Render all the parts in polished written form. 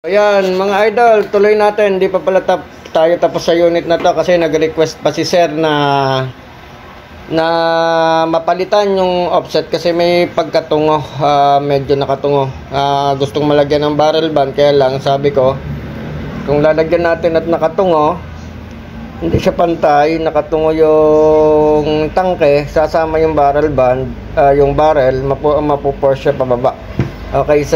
Ayan mga idol, tuloy natin. Hindi pa pala tayo tapos sa unit na to kasi nag-request pa si sir na mapalitan yung offset kasi may pagkatungo, medyo nakatungo. Gustong malagyan ng barrel band, kaya lang sabi ko kung lalagyan natin at nakatungo, hindi siya pantay, nakatungo yung tangke, sasama yung barrel band, yung barrel, mapuporse siya pababa. Okay, so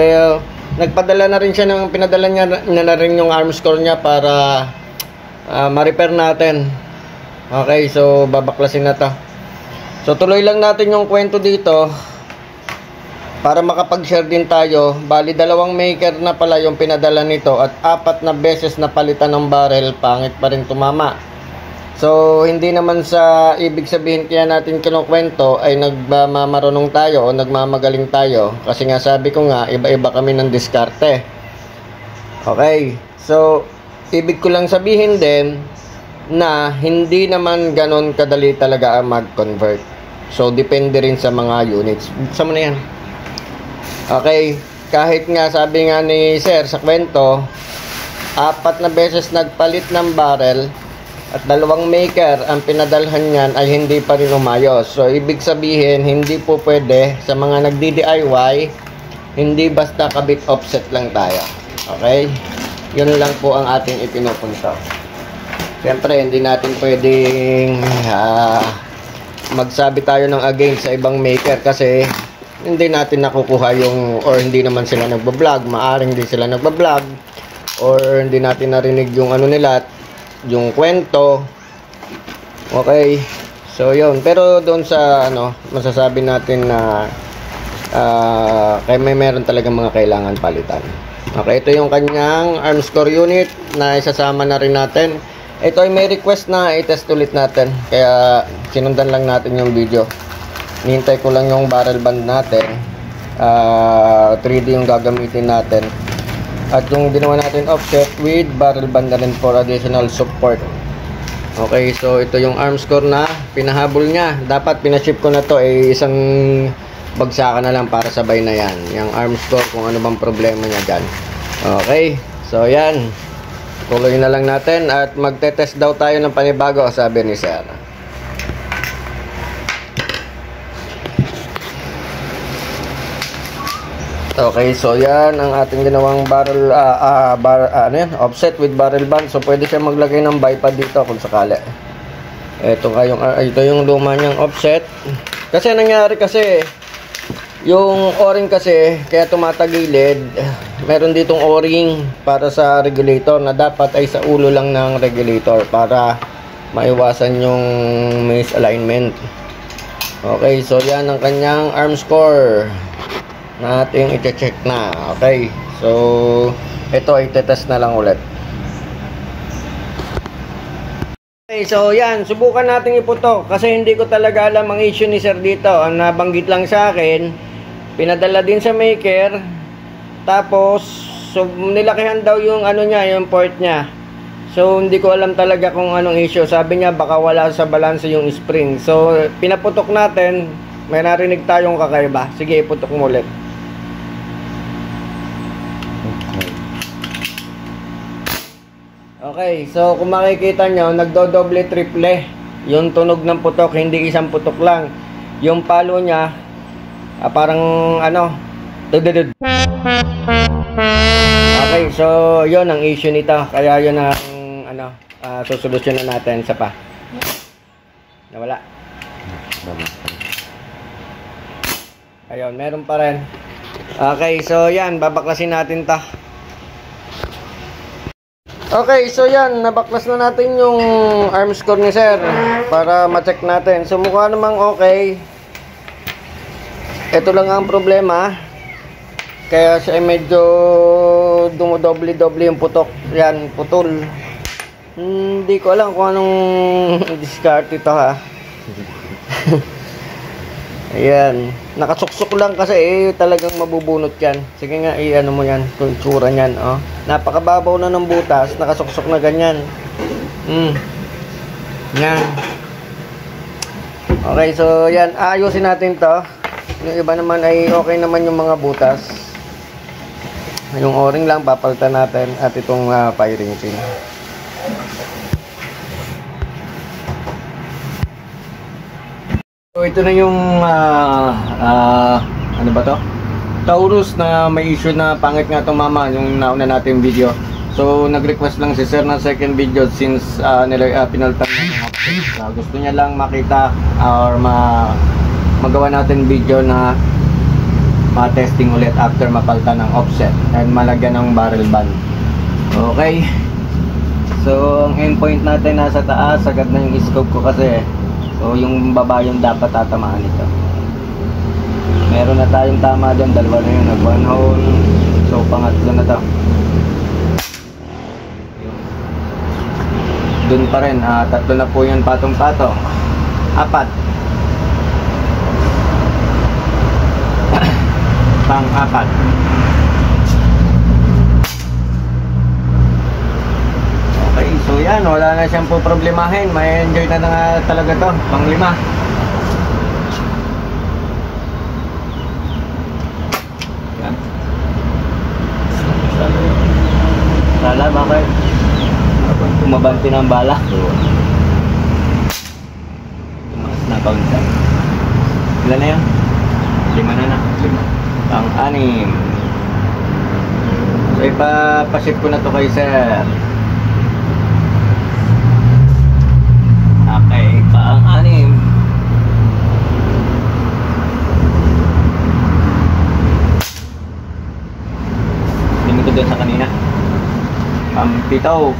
nagpadala na rin siya pinadala niya na rin yung arm score niya para ma-repair natin. Okay, so babaklasin na to. So tuloy lang natin yung kwento dito para makapag-share din tayo. Bali, dalawang maker na pala yung pinadala nito at 4 na beses na palitan ng barrel, pangit pa rin tumama. So hindi naman sa ibig sabihin kaya natin kinukwento ay nagmamarunong tayo o nagmamagaling tayo, kasi nga sabi ko nga iba-iba kami ng diskarte. Okay, so ibig ko lang sabihin din na hindi naman ganon kadali talaga ang mag-convert. So depende rin sa mga units. Buksan mo na yan. Okay, kahit nga sabi nga ni sir sa kwento, 4 na beses nagpalit ng barrel at 2 maker ang pinadalhan niyan ay hindi pa rin umayos. So ibig sabihin hindi po pwede sa mga nagdi-DIY, hindi basta kabit offset lang tayo. Okay, yun lang po ang ating ipinupunta. Siyempre hindi natin pwedeng magsabi tayo ng against sa ibang maker kasi hindi natin nakukuha yung, or hindi naman sila nagbablog, maaring hindi sila nagbablog, or hindi natin narinig yung ano nila, yung kwento. Okay, so yun. Pero doon sa ano, masasabi natin na meron talagang mga kailangan palitan. Okay, ito yung kanyang arm score unit na isasama na rin natin. Ito ay may request na i-test ulit natin, kaya sinundan lang natin yung video. Nihintay ko lang yung barrel band natin. 3D yung gagamitin natin. At yung ginawa natin offset with barrel band na rin for additional support. Okay, so ito yung arm score na pinahabol niya. Dapat pinaship ko na to isang bagsakan na lang para sabay na yan. Yung arm score, kung ano bang problema niya dyan. Okay, so yan. Tuloy na lang natin at magte-test daw tayo ng panibago, sabi ni sir. Okay, so yan ang ating ginawang barrel offset with barrel band. So pwede siya maglagay ng bipod dito kung sakali. Ito yung luma niyang offset. Kasi nangyari kasi yung o-ring kasi kaya tumatagilid, meron ditong o-ring para sa regulator na dapat ay sa ulo lang ng regulator para maiwasan yung misalignment. Okay, so yan ang kanyang arm score natin i-check na. Okay, so ito ay tetest na lang ulit. Okay, so yan, subukan natin iputok kasi hindi ko talaga alam ang issue ni sir dito. Ang nabanggit lang sa akin, pinadala din sa maker, tapos so nilakihan daw yung ano niya, yung port niya. So hindi ko alam talaga kung anong issue. Sabi niya baka wala sa balanse yung spring. So pinaputok natin, may narinig tayong kakaiba. Sige, iputok mo ulit. Okay, so kung makikita nyo, nagdodoble triple yung tunog ng putok, hindi isang putok lang. Yung palo niya, parang ano, dududud. Okay, so yun ang issue nito. Kaya yun ang ano, susolusyonan natin. Isa pa. Nawala. Ayun, meron pa rin. Okay, so yan, babaklasin natin ta. Okay, so yan, nabaklas na natin yung arm score ni sir para ma-check natin. So mukha namang okay. Ito lang ang problema. Kaya siya ay medyo dumodoble-doble yung putok. Yan, putol. Hindi ko alam kung anong discard ito ha. Ayan, nakasuksok lang kasi talagang mabubunot yan. Sige nga, ano mo yan, kung itsura nyan, oh. Napakababaw na ng butas, nakasuksok na ganyan. Yan. Okay, so yan, ayusin natin to. Yung iba naman ay okay naman yung mga butas. yung o-ring lang papalitan natin at itong firing pin. So ito na yung ano ba to? Taurus na may issue na pangit nga itong mama yung nauna natin video. So nag-request lang si sir ng second video since pinalitan na yung offset. Gusto niya lang makita or magawa natin video na ma-testing ulit after mapalitan ng offset and malagyan ng barrel band. Okay. So ang endpoint natin nasa taas, agad na yung scope ko kasi. So yung baba yung dapat tatamaan ito. Meron na tayong tama dyan, dalawa na yun, nag one hole. So pangatlo na to. Dun pa rin, tatlo na po yun patong-patong. Apat. Pang-apat. Okay, so yan, wala na siyang po problemahin. May enjoy na nga talaga to, pang-lima. Yan. Sala, bakit? Tumabanti ng bala. Tumaas na kaunta. Ilan na yan? 5 na. 5. Pang-anim. So ipapaship ko na to kay sir. Okay, pang-anim. Tingin ko doon sa kanina. Pang-pitaw.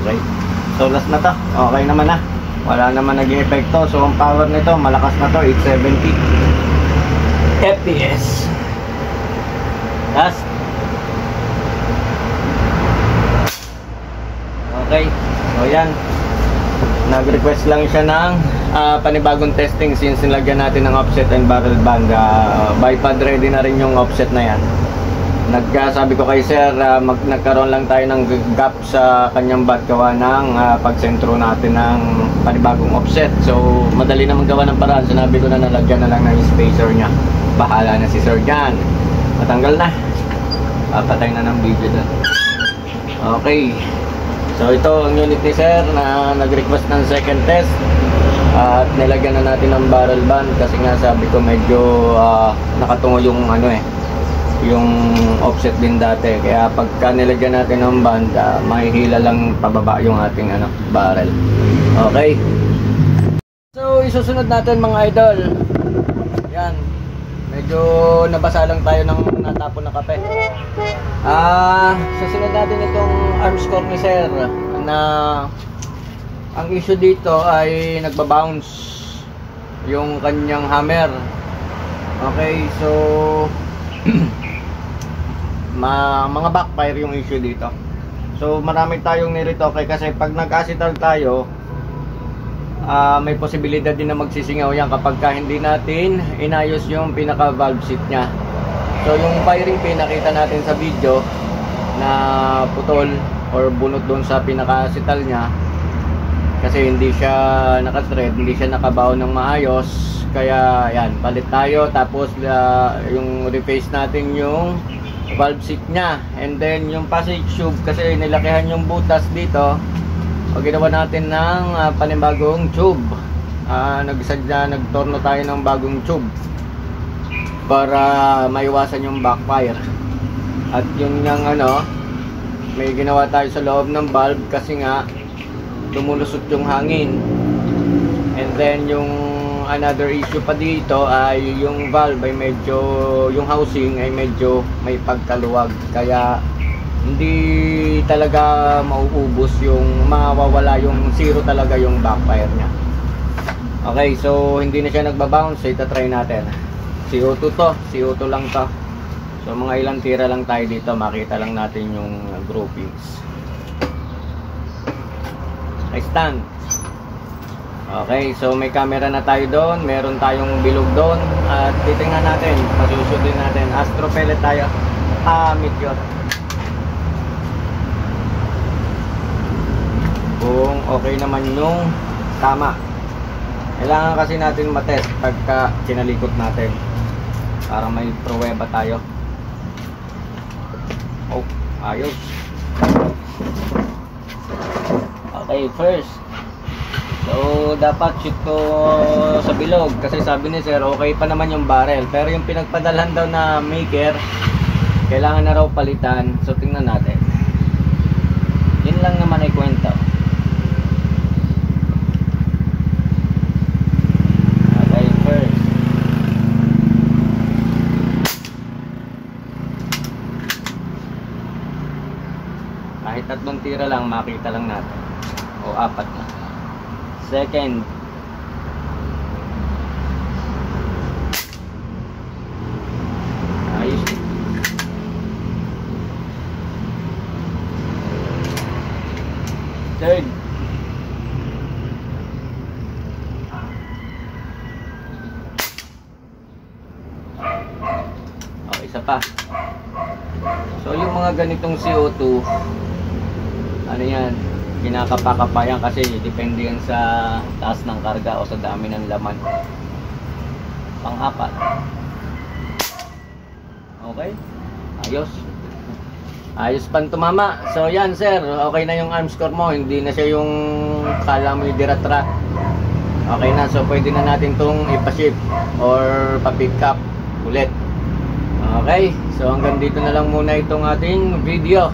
Okay. So last na to. Okay naman na. Wala naman nag-e-epekto. So ang power nito malakas na to, 870 FPS. Last. Okay. So yan. Nag-request lang siya ng panibagong testing since nilagyan natin ng offset and barrel band. Bypad ready na rin yung offset na yan. Sabi ko kay sir, nagkaroon lang tayo ng gap sa kanyang bat gawa ng pagsentro natin ng panibagong offset. So madali naman gawa ng paraan. Sinabi ko na nalagyan na lang ng spacer niya. Bahala na si sir dyan. Matanggal na. Papatay na ng video doon. Okay. So ito ang unit ni sir na nag-request ng second test. At nilagyan na natin ng barrel band kasi nga sabi ko medyo nakatungo yung yung offset din dati, kaya pagka nilagyan natin ng band mahihila lang pababa yung ating barrel. Okay, so isusunod natin mga idol. Yan, medyo nabasa lang tayo ng natapon na kape. Susunod natin itong arm score ni sir na ang issue dito ay nagbabounce yung kanyang hammer. Okay, so mga backfire yung issue dito. So marami tayong niretoke kasi pag nag-acetal tayo may posibilidad din na magsisingaw yan kapag hindi natin inayos yung pinaka valve seat nya. So yung firing pin nakita natin sa video na putol or bunot doon sa pinaka-acetal nya kasi hindi siya naka-thread, hindi siya nakabaw ng maayos. Kaya yan, palit tayo. Tapos yung reface natin yung valve seat nya, and then yung passage tube kasi nilakihan yung butas dito. O ginawa natin ng panibagong tube. Nagtorno tayo ng bagong tube para maiwasan yung backfire. At yun yung may ginawa tayo sa loob ng valve kasi nga lumulusot yung hangin. And then yung another issue pa dito ay yung valve ay medyo, yung housing ay medyo may pagkaluwag, kaya hindi talaga mauubos yung mawawala yung zero talaga yung backfire nya. Okay, so hindi na siya nagbabounce. Itatry natin. CO2 to, CO2 lang to. So mga ilang tira lang tayo dito, makita lang natin yung groupings. I stand. Okay, so may camera na tayo doon, meron tayong bilog doon, at titingnan natin, masusundin natin. Astro pellet tayo, meteor. okay naman yung tama. Kailangan kasi natin matest pagka sinalikot natin para may pruweba tayo. Oh, ayos. Okay, first. So, dapat shoot to sa bilog kasi sabi ni sir, okay pa naman yung barrel. Pero yung pinagpadalhan daw na maker, kailangan na raw palitan. So, tingnan natin. Yun lang naman ay kwento. Okay, first. Kahit 3 tira lang, makita lang natin. O 4 na. Second. Ayos. Third. Oh, isa pa. So yung mga ganitong CO2, ano yan, kinakapa-kapayan kasi depende yan sa taas ng karga o sa dami ng laman. Pang-4. Okay? Ayos. Ayos pang tumama. So yan sir, okay na yung arm score mo. Hindi na siya yung kala mo yung diratra. Okay na, so pwede na natin tong ipa-ship or pa-pick up ulit. Okay, so hanggang dito na lang muna itong ating video.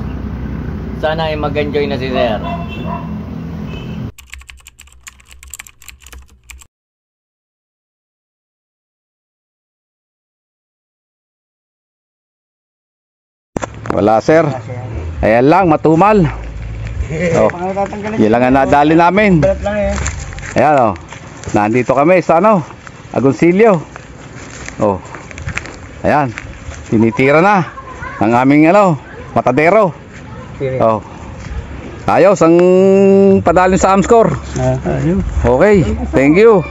Sana ay mag-enjoy na si sir. Wala sir. Ayan lang, matumal. Oh, yun lang ang nadali namin. Ayan oh. Nandito kami sa ano, Agoncillo. Oh. Ayan. Tinitira na ng aming ano, matadero. Oh. Ayos ang padalin sa Amscore. Okay, thank you.